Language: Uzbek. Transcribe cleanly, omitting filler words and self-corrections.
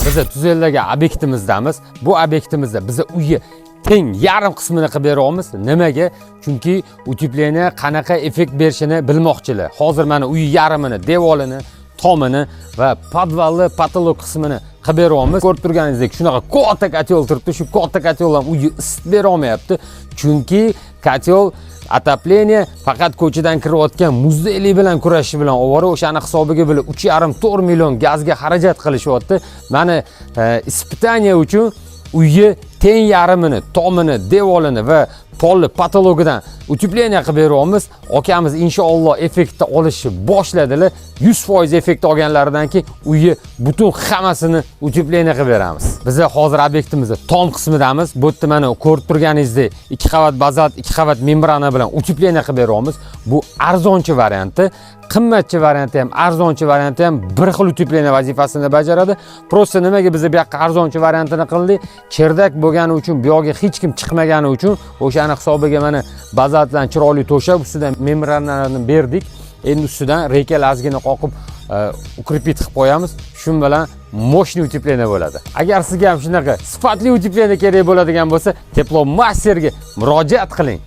Biz Tuzellarga obyektimizdamiz. Bu obyektimizda biz uyga teng yarim qismini qilib beryapmiz. Nimaga? Chunki utepleniya qanaqa effekt berishini bilmoqchilar. Hozir mana uy yarimini, devorini, tomini va podvalni patolog qismini qilib beryapmiz. Ko'rib turganingizdek, shunaqa katta kotel turibdi. Shu katta kotel ham uyga isitib bera olmayapti. Chunki kotel отопление faqat ko'chadan kirayotgan muzdelik bilan kurashish bilan ovora, o'shani hisobiga bilan 3,5-4 million gazga xarajat qilishyapti. Mana испытание uchun uyga teng yarimini, tomini, devorini va polni patologidan utepleniya qilib beryapmiz. Akamiz inshaalloh effektni olishni boshladilar. 100% effekt olganlaridan keyin uyga butun hammasini utepleniya qilib beramiz. Biz hozir obyektimizda tom qismidamiz. Bu yerda mana ko'rib turganingizdek 2 qavat bazalt, 2 qavat membrana bilan utepleniya qilib beryapmiz. Bu arzonchi varianti. Qimmatchi varianti ham, arzonchi varianti ham bir xil utepleniya vazifasini bajaradi. Prosta nimaga biz bu yoqqa arzonchi variantini qildik? Cherdak bo'lgani uchun, bu yoqqa hech kim chiqmagani uchun o'shani hisobiga mana bazalt bilan chiroyli to'shab, ustidan membranalarni berdik. Endi ustidan reykel ozgina qoqib ukrepit qilib qo'yamiz. Shun bilan moshniy utepleniya bo'ladi. Agar sizga ham shunaqa sifatli utepleniya kerak bo'ladigan bo'lsa, Teplomasterga murojaat qiling.